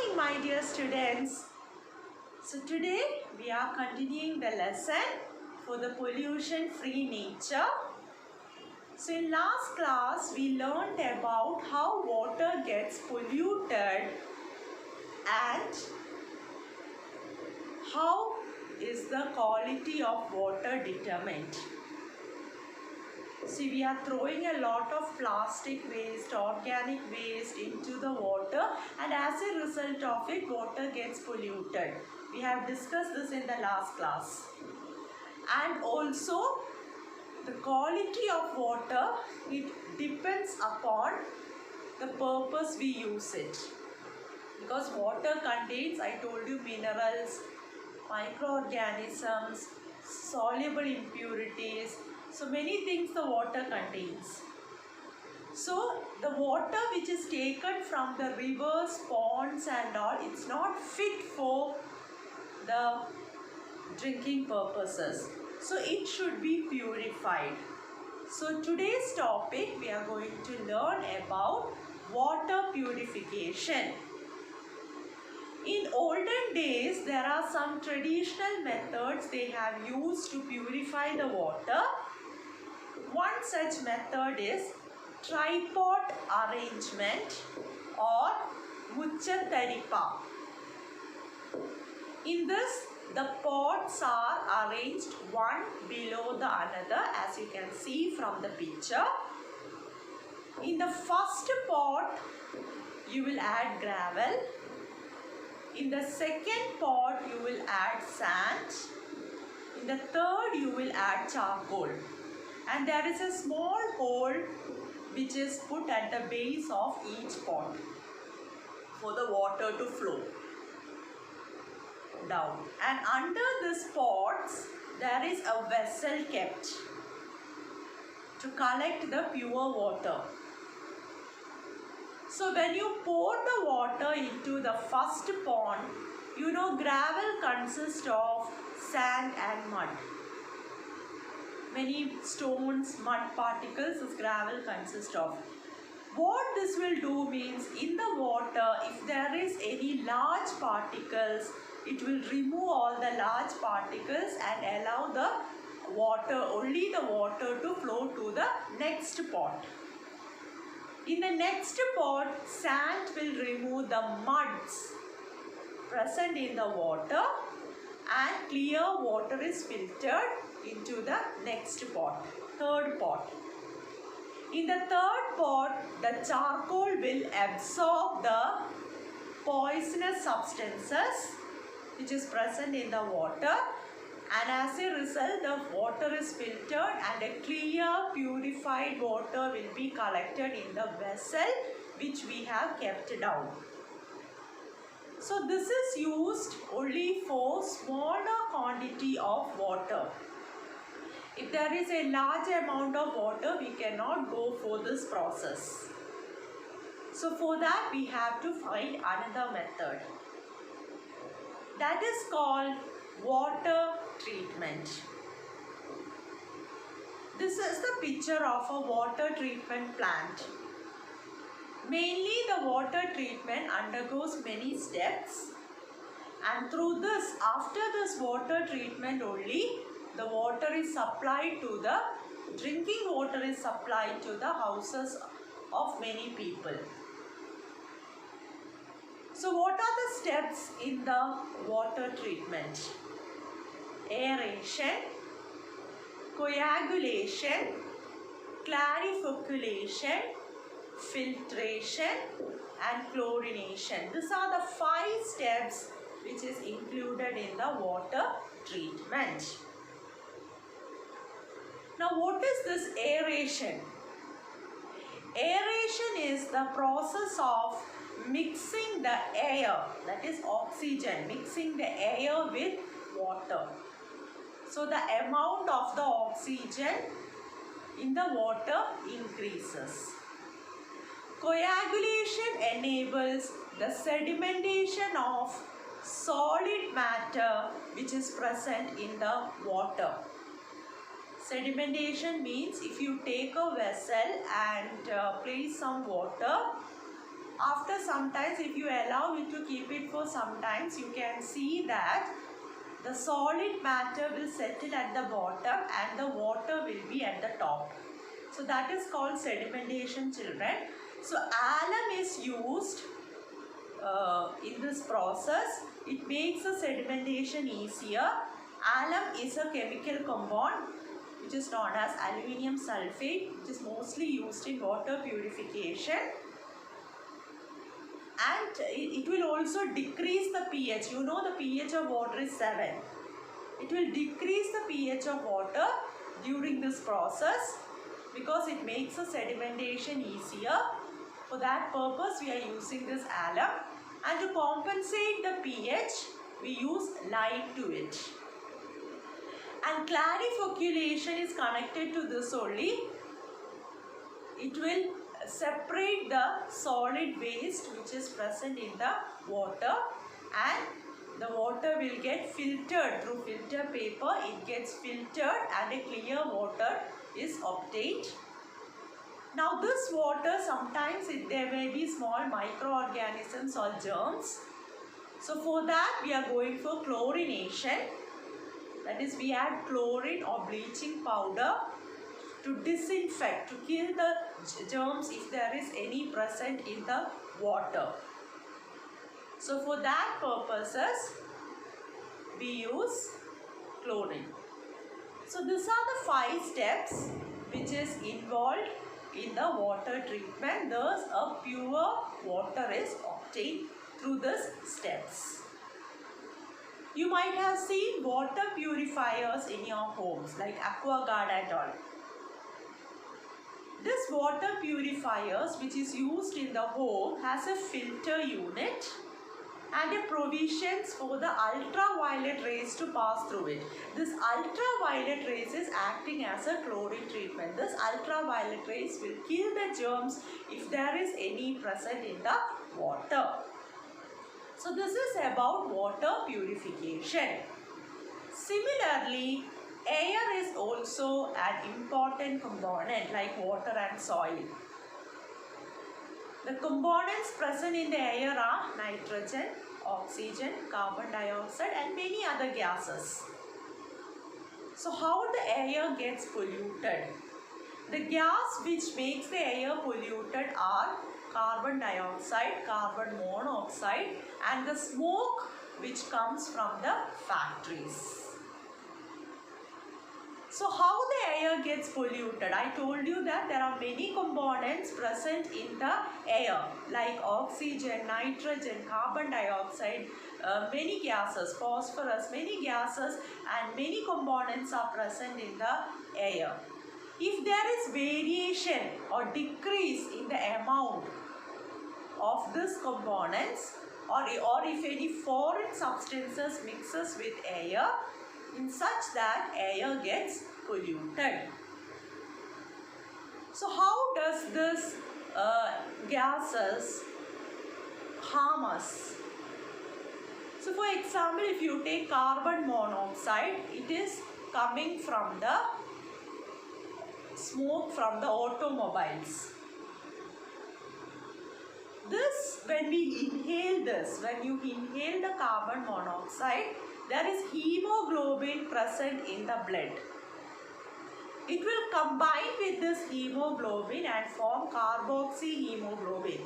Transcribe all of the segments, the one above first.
morning, my dear students. So today we are continuing the lesson for the pollution-free nature. So in last class we learned about how water gets polluted and how is the quality of water determined. See, we are throwing a lot of plastic waste, organic waste into the water, and as a result of it, water gets polluted. We have discussed this in the last class. And also, the quality of water, it depends upon the purpose we use it. Because water contains, I told you, minerals, microorganisms, soluble impurities, so many things the water contains. So the water which is taken from the rivers, ponds and all, it's not fit for the drinking purposes. So it should be purified. So today's topic we are going to learn about water purification. In olden days, there are some traditional methods they have used to purify the water. One such method is tripod arrangement or muchataripa. In this, the pots are arranged one below the another, as you can see from the picture. In the first pot, you will add gravel. In the second pot, you will add sand. In the third, you will add charcoal. And there is a small hole which is put at the base of each pot for the water to flow down. And under these pots, there is a vessel kept to collect the pure water. So when you pour the water into the first pond, you know gravel consists of sand and mud. Many stones, mud particles, this gravel consists of. What this will do means in the water, if there is any large particles, it will remove all the large particles and allow the water, only the water to flow to the next pot. In the next pot, sand will remove the muds present in the water and clear water is filtered into the next pot, third pot. In the third pot, the charcoal will absorb the poisonous substances which is present in the water, and as a result the water is filtered and a clear purified water will be collected in the vessel which we have kept down. So this is used only for smaller quantity of water. If there is a large amount of water, we cannot go for this process. So for that we have to find another method. That is called water treatment. This is the picture of a water treatment plant. Mainly the water treatment undergoes many steps, and through this, after this water treatment only, the water is supplied to the, drinking water is supplied to the houses of many people. So what are the steps in the water treatment? Aeration, coagulation, clarification, filtration and chlorination. These are the 5 steps which is included in the water treatment. Now what is this aeration? Aeration is the process of mixing the air, that is oxygen, mixing the air with water. So the amount of the oxygen in the water increases. Coagulation enables the sedimentation of solid matter which is present in the water. Sedimentation means if you take a vessel and place some water, After some times, if you allow it to keep it for some times, you can see that the solid matter will settle at the bottom and the water will be at the top. So that is called sedimentation, children. So alum is used in this process. It makes the sedimentation easier. Alum is a chemical compound which is known as aluminium sulfate, which is mostly used in water purification. And it will also decrease the pH. You know the pH of water is 7. It will decrease the pH of water during this process because it makes the sedimentation easier. For that purpose, we are using this alum. And to compensate the pH, we use lime to it. And clarification is connected to this only. It will separate the solid waste which is present in the water, and the water will get filtered through filter paper. It gets filtered and a clear water is obtained. Now this water, sometimes there may be small microorganisms or germs. So for that we are going for chlorination. That is, we add chlorine or bleaching powder to disinfect, to kill the germs if there is any present in the water. So for that purposes, we use chlorine. So these are the 5 steps which is involved in the water treatment. Thus a pure water is obtained through these steps. You might have seen water purifiers in your homes like AquaGuard and all. This water purifiers which is used in the home has a filter unit and a provisions for the ultraviolet rays to pass through it. This ultraviolet rays is acting as a chlorine treatment. This ultraviolet rays will kill the germs if there is any present in the water. So this is about water purification. Similarly, air is also an important component like water and soil. The components present in the air are nitrogen, oxygen, carbon dioxide and many other gases. So how the air gets polluted? The gas which makes the air polluted are carbon dioxide, carbon monoxide and the smoke which comes from the factories. So how the air gets polluted? I told you that there are many components present in the air like oxygen, nitrogen, carbon dioxide, many gases, phosphorus, many gases and many components are present in the air. If there is variation or decrease in the amount of these components or if any foreign substances mixes with air, in such that air gets polluted. So how does this gases harm us? So for example, if you take carbon monoxide, it is coming from the smoke from the automobiles. This, when we inhale this, when you inhale the carbon monoxide, there is hemoglobin present in the blood. It will combine with this hemoglobin and form carboxyhemoglobin.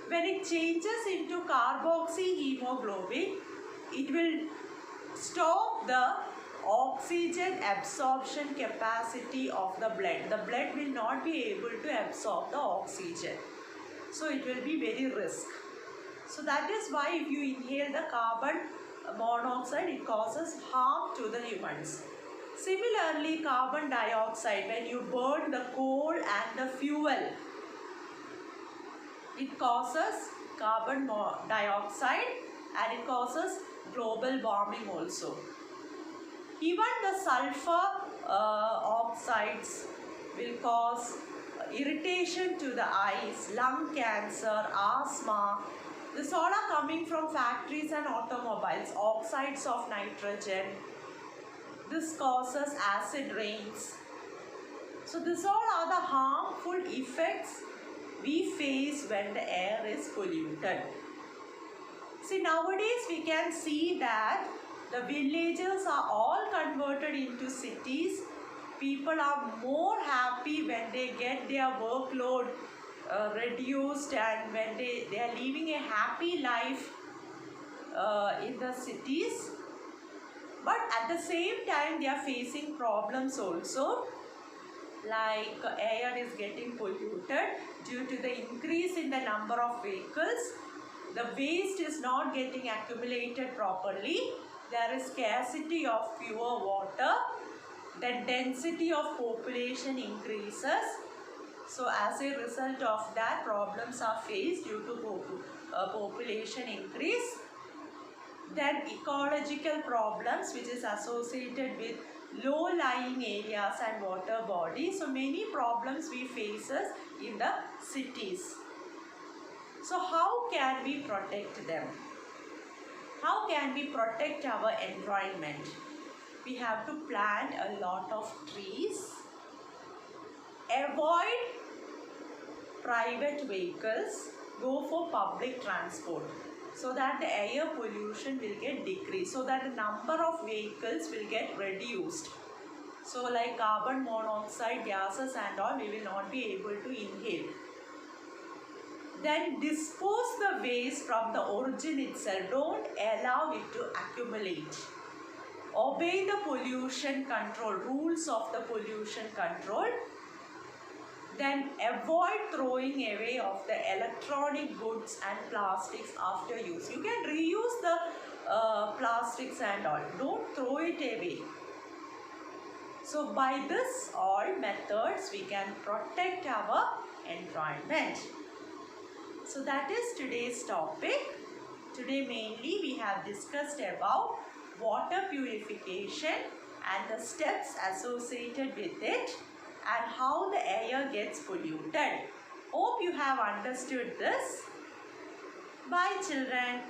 When it changes into carboxyhemoglobin, it will stop the oxygen absorption capacity of the blood. The blood will not be able to absorb the oxygen. So it will be very risk. So that is why if you inhale the carbon monoxide, it causes harm to the humans. Similarly, carbon dioxide, when you burn the coal and the fuel, it causes carbon dioxide and it causes global warming also. Even the sulfur oxides will cause irritation to the eyes, lung cancer, asthma. This all are coming from factories and automobiles. Oxides of nitrogen. This causes acid rains. So this all are the harmful effects we face when the air is polluted. See, nowadays we can see that the villages are all converted into cities. People are more happy when they get their workload reduced, and when they are living a happy life in the cities. But at the same time they are facing problems also, like air is getting polluted due to the increase in the number of vehicles. The waste is not getting accumulated properly. There is scarcity of pure water. The density of population increases. So as a result of that, problems are faced due to population increase. Then ecological problems, which is associated with low-lying areas and water bodies. So many problems we faces in the cities. So how can we protect them? How can we protect our environment? We have to plant a lot of trees, avoid private vehicles, go for public transport, so that the air pollution will get decreased, so that the number of vehicles will get reduced. So like carbon monoxide gases and all, we will not be able to inhale. Then dispose the waste from the origin itself. Don't allow it to accumulate. Obey the pollution control, rules of the pollution control. Then avoid throwing away of the electronic goods and plastics after use. You can reuse the plastics and all. Don't throw it away. So by this all methods we can protect our environment. So that is today's topic. Today mainly we have discussed about water purification and the steps associated with it, and how the air gets polluted. Hope you have understood this. Bye children.